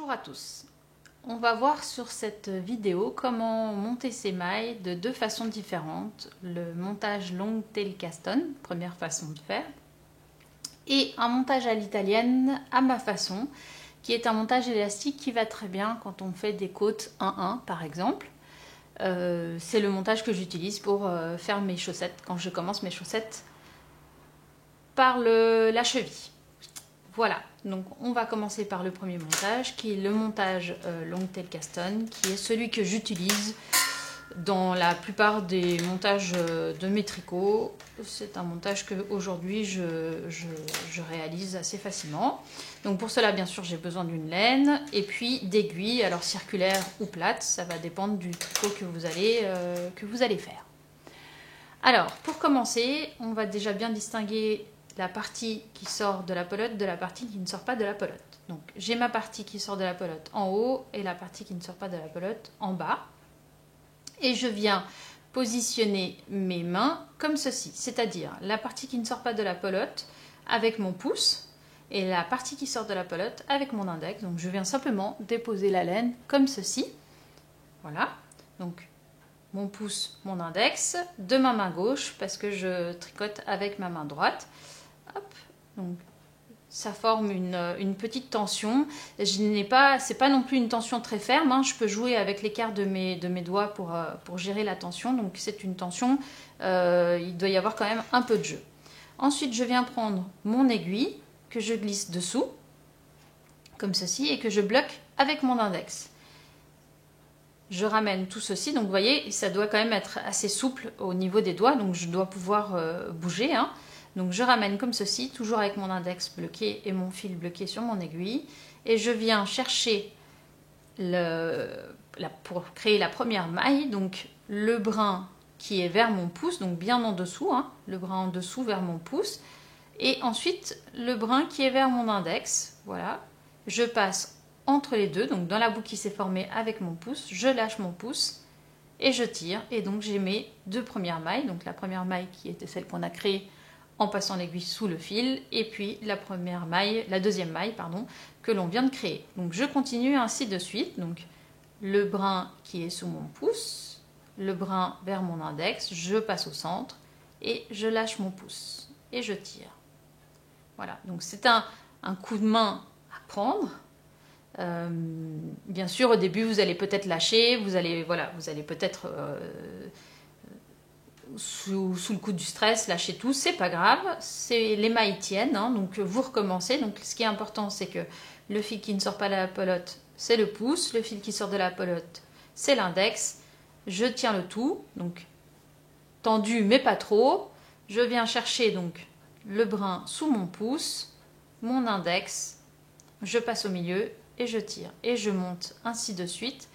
Bonjour à tous. On va voir sur cette vidéo comment monter ces mailles de deux façons différentes. Le montage long tail caston, première façon de faire, et un montage à l'italienne à ma façon, qui est un montage élastique qui va très bien quand on fait des côtes 1-1 par exemple. C'est le montage que j'utilise pour faire mes chaussettes, quand je commence mes chaussettes par la cheville. Voilà, donc on va commencer par le premier montage, qui est le montage long tail caston, qui est celui que j'utilise dans la plupart des montages de mes tricots. C'est un montage que aujourd'hui je réalise assez facilement. Donc pour cela, bien sûr, j'ai besoin d'une laine et puis d'aiguilles, alors circulaires ou plates, ça va dépendre du tricot que vous allez faire. Alors, pour commencer, on va déjà bien distinguer la partie qui sort de la pelote de la partie qui ne sort pas de la pelote. Donc j'ai ma partie qui sort de la pelote en haut et la partie qui ne sort pas de la pelote en bas. Et je viens positionner mes mains comme ceci, c'est-à-dire la partie qui ne sort pas de la pelote avec mon pouce et la partie qui sort de la pelote avec mon index. Donc je viens simplement déposer la laine comme ceci. Voilà, donc mon pouce, mon index, de ma main gauche parce que je tricote avec ma main droite. Hop, donc ça forme une petite tension. C'est pas non plus une tension très ferme, hein. Je peux jouer avec l'écart de mes doigts pour gérer la tension. Donc c'est une tension, il doit y avoir quand même un peu de jeu. Ensuite, je viens prendre mon aiguille que je glisse dessous, comme ceci, et que je bloque avec mon index. Je ramène tout ceci, donc vous voyez, ça doit quand même être assez souple au niveau des doigts, donc je dois pouvoir bouger, hein. Donc je ramène comme ceci, toujours avec mon index bloqué et mon fil bloqué sur mon aiguille. Et je viens chercher, pour créer la première maille, donc le brin qui est vers mon pouce, donc bien en dessous, hein, le brin en dessous vers mon pouce. Et ensuite le brin qui est vers mon index, voilà. Je passe entre les deux, donc dans la boucle qui s'est formée avec mon pouce, je lâche mon pouce et je tire. Et donc j'ai mes deux premières mailles, donc la première maille qui était celle qu'on a créée en passant l'aiguille sous le fil, et puis la deuxième maille, pardon, que l'on vient de créer. Donc je continue ainsi de suite, donc le brin qui est sous mon pouce, le brin vers mon index, je passe au centre, et je lâche mon pouce, et je tire. Voilà, donc c'est un coup de main à prendre. Bien sûr, au début, vous allez peut-être lâcher, vous allez peut-être... sous le coup du stress, lâchez tout, c'est pas grave, les mailles tiennent, hein, donc vous recommencez. Donc ce qui est important, c'est que le fil qui ne sort pas de la pelote, c'est le pouce, le fil qui sort de la pelote, c'est l'index. Je tiens le tout, donc tendu mais pas trop. Je viens chercher donc le brin sous mon pouce, mon index, je passe au milieu et je tire. Et je monte ainsi de suite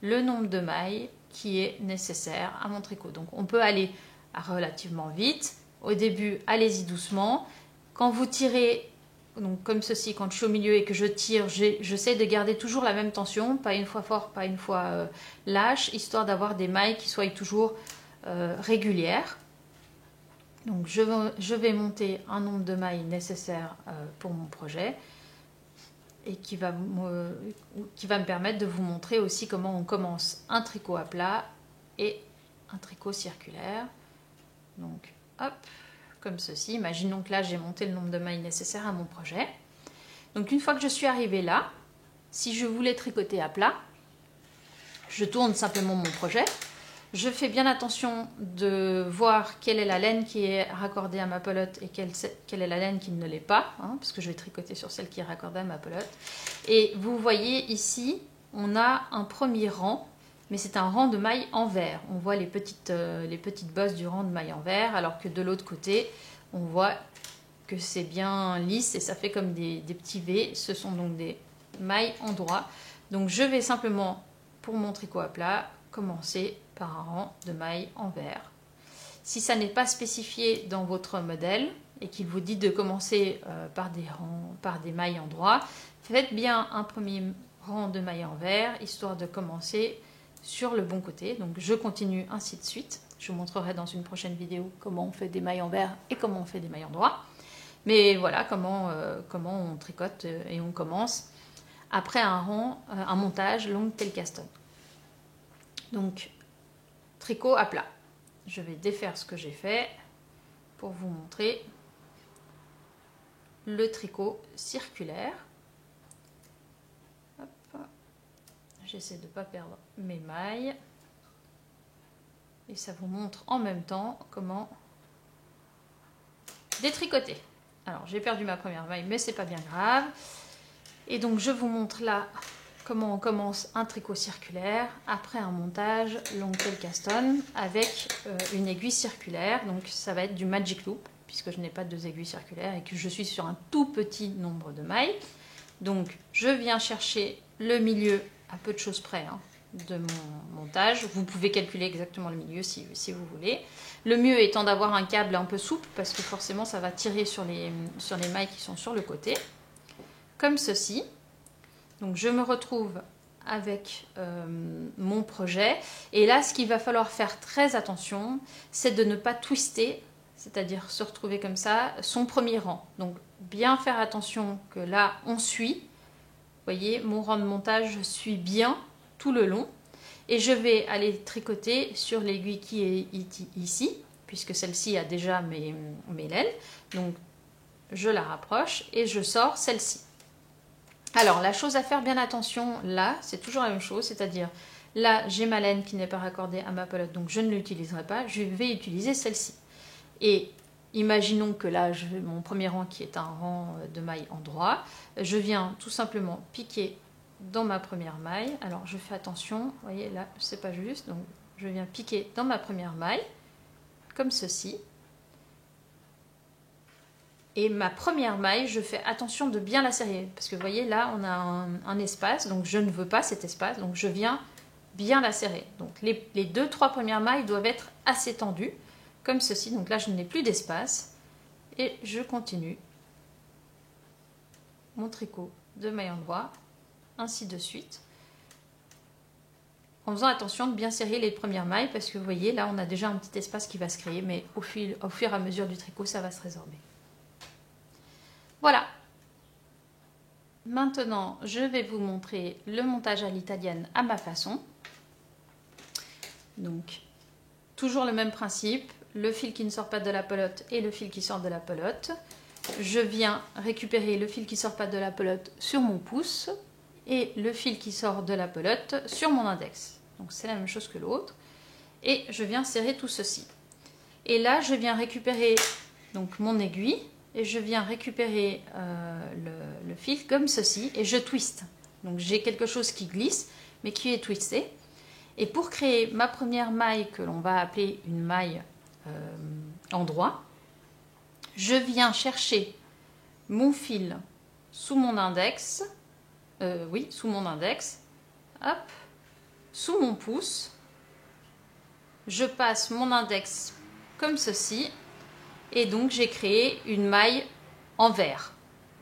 le nombre de mailles qui est nécessaire à mon tricot. Donc on peut aller relativement vite. Au début, allez-y doucement. Quand vous tirez, donc comme ceci, quand je suis au milieu et que je tire, j'essaie de garder toujours la même tension, pas une fois fort, pas une fois lâche, histoire d'avoir des mailles qui soient toujours régulières. Donc je vais monter un nombre de mailles nécessaire pour mon projet, et qui va me permettre de vous montrer aussi comment on commence un tricot à plat et un tricot circulaire. Donc hop, comme ceci. Imaginons que là j'ai monté le nombre de mailles nécessaires à mon projet. Donc une fois que je suis arrivée là, si je voulais tricoter à plat, je tourne simplement mon projet. Je fais bien attention de voir quelle est la laine qui est raccordée à ma pelote et quelle est la laine qui ne l'est pas, hein, parce que je vais tricoter sur celle qui est raccordée à ma pelote. Et vous voyez ici, on a un premier rang, mais c'est un rang de mailles en vert. On voit les petites bosses du rang de mailles en vert, alors que de l'autre côté, on voit que c'est bien lisse et ça fait comme des petits V. Ce sont donc des mailles en droit. Donc je vais simplement, pour mon tricot à plat, commencer par un rang de mailles en vert. Si ça n'est pas spécifié dans votre modèle et qu'il vous dit de commencer par des mailles en droit, faites bien un premier rang de mailles en vert, histoire de commencer sur le bon côté. Donc je continue ainsi de suite. Je vous montrerai dans une prochaine vidéo comment on fait des mailles en vert et comment on fait des mailles en droit. Mais voilà comment on tricote et on commence après un montage longue taille Caston. Donc, tricot à plat. Je vais défaire ce que j'ai fait pour vous montrer le tricot circulaire. J'essaie de ne pas perdre mes mailles. Et ça vous montre en même temps comment détricoter. Alors, j'ai perdu ma première maille, mais c'est pas bien grave. Et donc, je vous montre là comment on commence un tricot circulaire après un montage longue taille Caston avec une aiguille circulaire. Donc, ça va être du Magic Loop, puisque je n'ai pas 2 aiguilles circulaires et que je suis sur un tout petit nombre de mailles. Donc, je viens chercher le milieu à peu de choses près de mon montage. Vous pouvez calculer exactement le milieu si vous voulez. Le mieux étant d'avoir un câble un peu souple, parce que forcément, ça va tirer sur les mailles qui sont sur le côté. Comme ceci. Donc, je me retrouve avec mon projet. Et là, ce qu'il va falloir faire très attention, c'est de ne pas twister, c'est-à-dire se retrouver comme ça, son premier rang. Donc, bien faire attention que là, on suit. Vous voyez, mon rang de montage suit bien tout le long. Et je vais aller tricoter sur l'aiguille qui est ici, puisque celle-ci a déjà mes laines. Donc, je la rapproche et je sors celle-ci. Alors, la chose à faire bien attention, là, c'est toujours la même chose, c'est-à-dire, là, j'ai ma laine qui n'est pas raccordée à ma pelote, donc je ne l'utiliserai pas, je vais utiliser celle-ci. Et imaginons que là, mon premier rang qui est un rang de mailles en droit, je viens tout simplement piquer dans ma première maille. Alors, je fais attention, vous voyez, là, c'est pas juste, donc je viens piquer dans ma première maille, comme ceci. Et ma première maille, je fais attention de bien la serrer. Parce que vous voyez, là, on a un espace. Donc, je ne veux pas cet espace. Donc, je viens bien la serrer. Donc, les 2-3 premières mailles doivent être assez tendues. Comme ceci. Donc là, je n'ai plus d'espace. Et je continue mon tricot de maille en droit. Ainsi de suite. En faisant attention de bien serrer les premières mailles. Parce que vous voyez, là, on a déjà un petit espace qui va se créer. Mais au fur et à mesure du tricot, ça va se résorber. Voilà. Maintenant, je vais vous montrer le montage à l'italienne à ma façon. Donc, toujours le même principe, le fil qui ne sort pas de la pelote et le fil qui sort de la pelote. Je viens récupérer le fil qui ne sort pas de la pelote sur mon pouce et le fil qui sort de la pelote sur mon index. Donc, c'est la même chose que l'autre. Et je viens serrer tout ceci. Et là, je viens récupérer donc, mon aiguille. Et je viens récupérer le fil comme ceci et je twiste. Donc j'ai quelque chose qui glisse mais qui est twisté. Et pour créer ma première maille que l'on va appeler une maille en droit, je viens chercher mon fil sous mon index, sous mon index, hop, sous mon pouce. Je passe mon index comme ceci. Et donc, j'ai créé une maille en vert.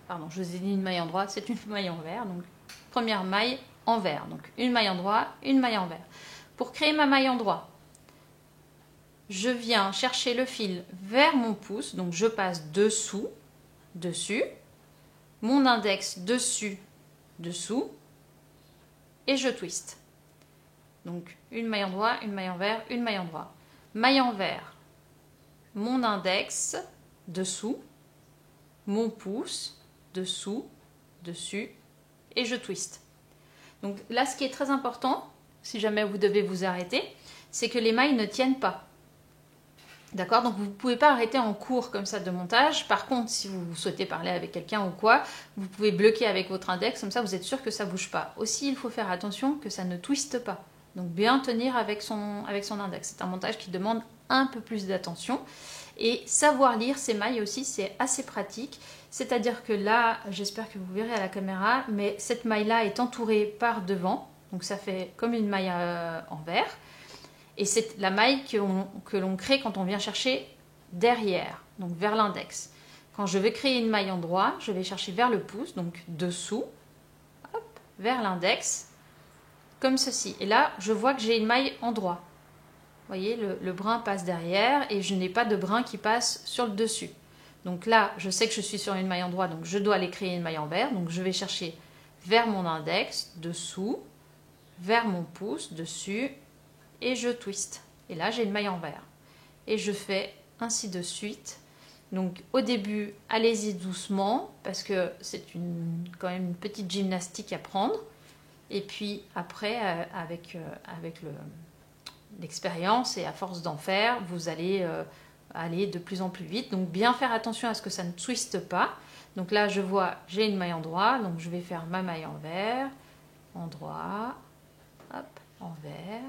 Pardon, je vous ai dit une maille en droit, c'est une maille en vert. Donc, première maille en vert. Donc, une maille en droit, une maille en vert. Pour créer ma maille en droit, je viens chercher le fil vers mon pouce. Donc, je passe dessous, dessus. Mon index dessus, dessous. Et je twiste. Donc, une maille en droit, une maille en vert, une maille en droit. Maille en vert. Mon index, dessous, mon pouce, dessous, dessus, et je twiste. Donc là, ce qui est très important, si jamais vous devez vous arrêter, c'est que les mailles ne tiennent pas. D'accord? Donc vous ne pouvez pas arrêter en cours comme ça de montage. Par contre, si vous souhaitez parler avec quelqu'un ou quoi, vous pouvez bloquer avec votre index, comme ça vous êtes sûr que ça ne bouge pas. Aussi, il faut faire attention que ça ne twiste pas. Donc bien tenir avec son index. C'est un montage qui demande un peu plus d'attention. Et savoir lire ces mailles aussi, c'est assez pratique. C'est-à-dire que là, j'espère que vous verrez à la caméra, mais cette maille-là est entourée par devant. Donc ça fait comme une maille en vert. Et c'est la maille que l'on crée quand on vient chercher derrière, donc vers l'index. Quand je vais créer une maille en droit, je vais chercher vers le pouce, donc dessous, hop, vers l'index, comme ceci. Et là, je vois que j'ai une maille en droit. Vous voyez, le brin passe derrière et je n'ai pas de brin qui passe sur le dessus. Donc là, je sais que je suis sur une maille en droit, donc je dois aller créer une maille en vert. Donc je vais chercher vers mon index, dessous, vers mon pouce, dessus, et je twist. Et là, j'ai une maille envers. Et je fais ainsi de suite. Donc au début, allez-y doucement, parce que c'est quand même une petite gymnastique à prendre. Et puis après, avec l'expérience et à force d'en faire, vous allez aller de plus en plus vite. Donc bien faire attention à ce que ça ne twiste pas. Donc là, je vois, j'ai une maille endroit, donc je vais faire ma maille envers, endroit, hop, envers.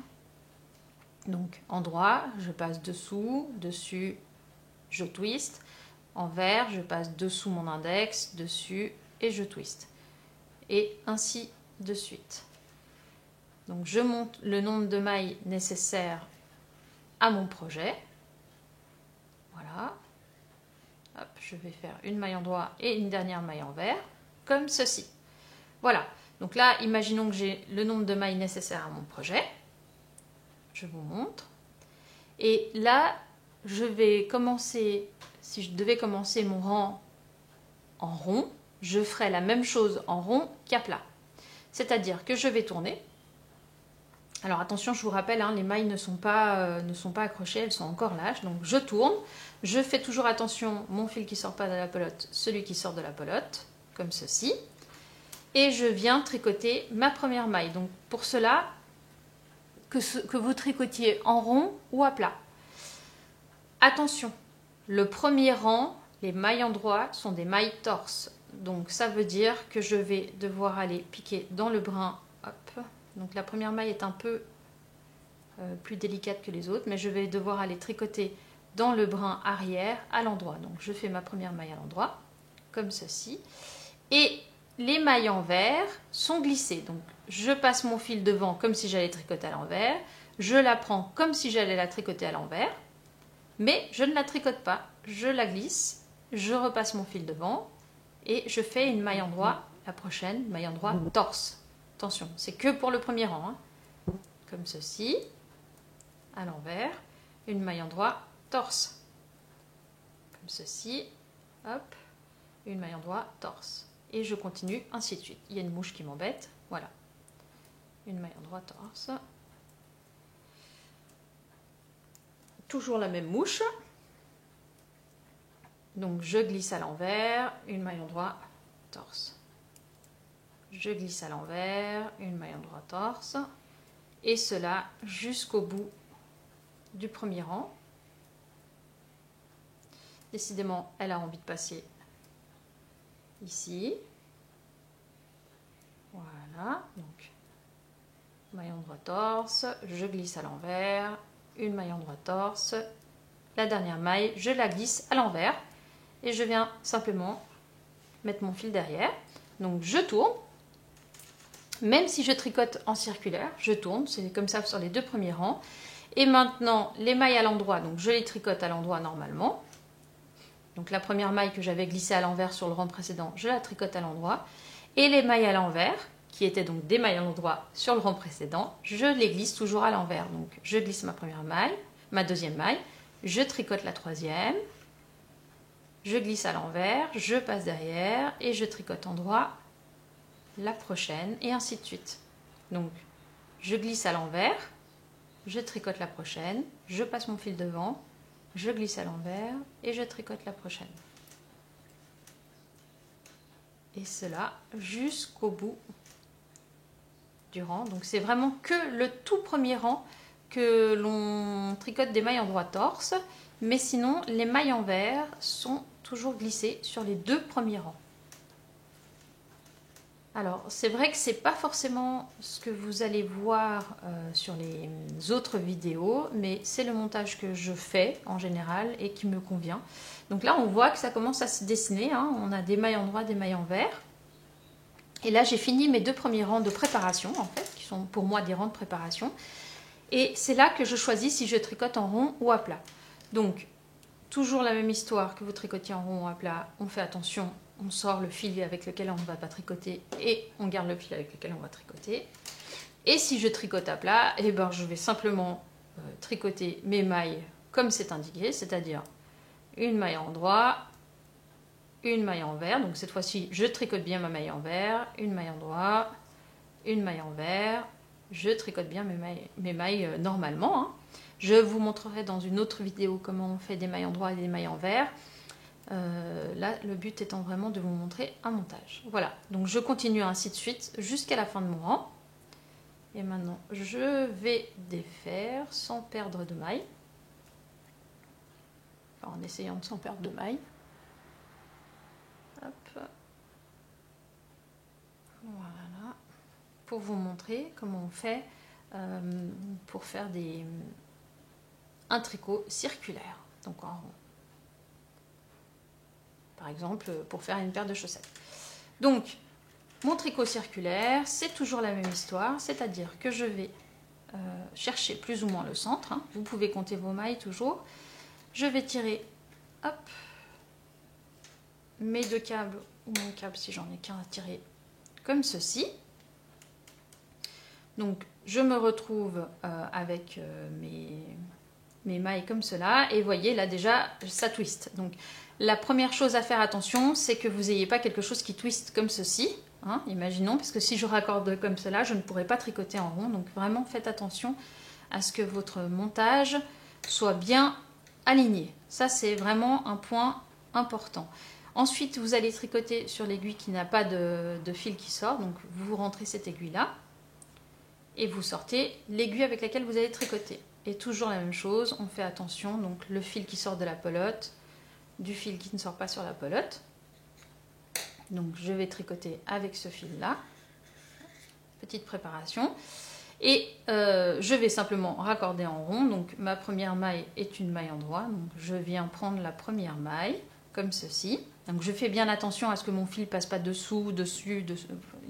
Donc endroit, je passe dessous, dessus, je twist. Envers, je passe dessous mon index, dessus, et je twist. Et ainsi de suite. Donc je monte le nombre de mailles nécessaires à mon projet. Voilà. Hop, je vais faire une maille endroit et une dernière maille envers, comme ceci. Voilà. Donc là, imaginons que j'ai le nombre de mailles nécessaires à mon projet. Je vous montre. Et là, je vais commencer, si je devais commencer mon rang en rond, je ferai la même chose en rond qu'à plat. C'est-à-dire que je vais tourner. Alors attention, je vous rappelle, hein, les mailles ne sont pas accrochées, elles sont encore lâches. Donc je tourne, je fais toujours attention, mon fil qui ne sort pas de la pelote, celui qui sort de la pelote, comme ceci. Et je viens tricoter ma première maille. Donc pour cela, que vous tricotiez en rond ou à plat. Attention, le premier rang, les mailles endroit sont des mailles torse. Donc ça veut dire que je vais devoir aller piquer dans le brin. Hop. Donc la première maille est un peu plus délicate que les autres, mais je vais devoir aller tricoter dans le brin arrière à l'endroit. Donc je fais ma première maille à l'endroit, comme ceci. Et les mailles envers sont glissées. Donc je passe mon fil devant comme si j'allais tricoter à l'envers. Je la prends comme si j'allais la tricoter à l'envers. Mais je ne la tricote pas. Je la glisse, je repasse mon fil devant et je fais une maille endroit, la prochaine, maille endroit torse. Attention, c'est que pour le premier rang. Hein. Comme ceci, à l'envers, une maille endroit torse. Comme ceci, hop, une maille endroit torse. Et je continue, ainsi de suite. Il y a une mouche qui m'embête, voilà. Une maille endroit torse. Toujours la même mouche. Donc je glisse à l'envers, une maille endroit torse. Je glisse à l'envers, une maille endroit torse. Et cela jusqu'au bout du premier rang. Décidément, elle a envie de passer ici. Voilà, donc maille endroit torse, je glisse à l'envers, une maille endroit torse. La dernière maille, je la glisse à l'envers et je viens simplement mettre mon fil derrière. Donc je tourne. Même si je tricote en circulaire, je tourne, c'est comme ça sur les deux premiers rangs. Et maintenant, les mailles à l'endroit, donc je les tricote à l'endroit normalement. Donc la première maille que j'avais glissée à l'envers sur le rang précédent, je la tricote à l'endroit. Et les mailles à l'envers, qui étaient donc des mailles à l'endroit sur le rang précédent, je les glisse toujours à l'envers. Donc je glisse ma première maille, ma deuxième maille, je tricote la troisième, je glisse à l'envers, je passe derrière et je tricote endroit la prochaine et ainsi de suite. Donc je glisse à l'envers, je tricote la prochaine, je passe mon fil devant, je glisse à l'envers et je tricote la prochaine. Et cela jusqu'au bout du rang. Donc c'est vraiment que le tout premier rang que l'on tricote des mailles endroit torse, mais sinon les mailles envers sont toujours glissées sur les deux premiers rangs. Alors, c'est vrai que ce n'est pas forcément ce que vous allez voir sur les autres vidéos, mais c'est le montage que je fais en général et qui me convient. Donc là, on voit que ça commence à se dessiner. Hein. On a des mailles endroit, des mailles envers. Et là, j'ai fini mes deux premiers rangs de préparation, en fait, qui sont pour moi des rangs de préparation. Et c'est là que je choisis si je tricote en rond ou à plat. Donc, toujours la même histoire que vous tricotiez en rond ou à plat. On fait attention. On sort le fil avec lequel on ne va pas tricoter et on garde le fil avec lequel on va tricoter. Et si je tricote à plat, eh ben, je vais simplement tricoter mes mailles comme c'est indiqué, c'est-à-dire une maille à endroit, une maille envers, donc cette fois-ci je tricote bien ma maille envers, une maille endroit, une maille envers, je tricote bien mes mailles normalement, hein. Je vous montrerai dans une autre vidéo comment on fait des mailles endroit et des mailles envers. Là, le but étant vraiment de vous montrer un montage. Voilà, donc je continue ainsi de suite jusqu'à la fin de mon rang. Et maintenant, je vais défaire sans perdre de maille. Enfin, en essayant de sans perdre de maille. Hop. Voilà. Pour vous montrer comment on fait pour faire un tricot circulaire, donc en rond. Par exemple, pour faire une paire de chaussettes. Donc, mon tricot circulaire, c'est toujours la même histoire, c'est-à-dire que je vais chercher plus ou moins le centre, hein. Vous pouvez compter vos mailles toujours. Je vais tirer, hop, mes deux câbles, ou mon câble si j'en ai qu'un à tirer, comme ceci. Donc, je me retrouve avec mes mailles comme cela, et vous voyez, là déjà, ça twiste. Donc, la première chose à faire attention, c'est que vous n'ayez pas quelque chose qui twiste comme ceci, hein, imaginons, parce que si je raccorde comme cela, je ne pourrais pas tricoter en rond. Donc, vraiment, faites attention à ce que votre montage soit bien aligné. Ça, c'est vraiment un point important. Ensuite, vous allez tricoter sur l'aiguille qui n'a pas de fil qui sort. Donc, vous rentrez cette aiguille-là et vous sortez l'aiguille avec laquelle vous allez tricoter. Et toujours la même chose, on fait attention, donc le fil qui sort de la pelote, du fil qui ne sort pas sur la pelote. Donc je vais tricoter avec ce fil-là. Petite préparation. Et je vais simplement raccorder en rond. Donc ma première maille est une maille endroit. Donc je viens prendre la première maille, comme ceci. Donc je fais bien attention à ce que mon fil ne passe pas dessous, dessus.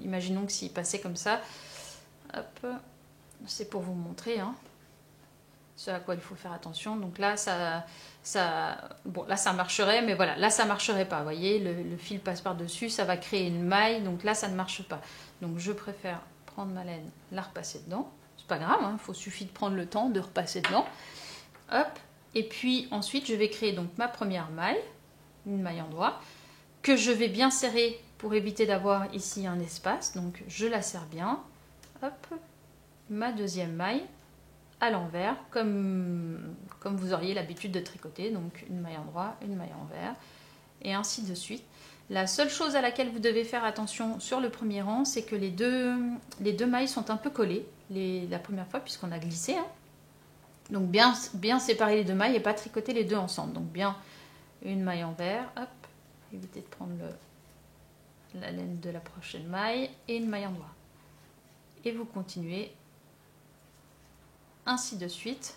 Imaginons que s'il passait comme ça, hop, c'est pour vous montrer, hein, ce à quoi il faut faire attention. Donc là, bon, là ça marcherait, mais voilà, là ça marcherait pas. Vous voyez, le fil passe par-dessus, ça va créer une maille, donc là ça ne marche pas. Donc je préfère prendre ma laine, la repasser dedans. C'est pas grave, hein, suffit de prendre le temps de repasser dedans. Hop, et puis ensuite je vais créer donc ma première maille, une maille endroit, que je vais bien serrer pour éviter d'avoir ici un espace. Donc je la serre bien. Hop, ma deuxième maille à l'envers, comme vous auriez l'habitude de tricoter, donc une maille endroit, une maille envers, et ainsi de suite. La seule chose à laquelle vous devez faire attention sur le premier rang, c'est que les deux mailles sont un peu collées la première fois, puisqu'on a glissé, hein. Donc bien séparer les deux mailles et pas tricoter les deux ensemble. Donc bien une maille envers, hop, évitez de prendre la laine de la prochaine maille, et une maille endroit. Et vous continuez ainsi de suite,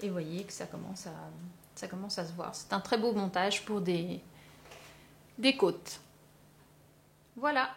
et vous voyez que ça commence à se voir. C'est un très beau montage pour des côtes. Voilà.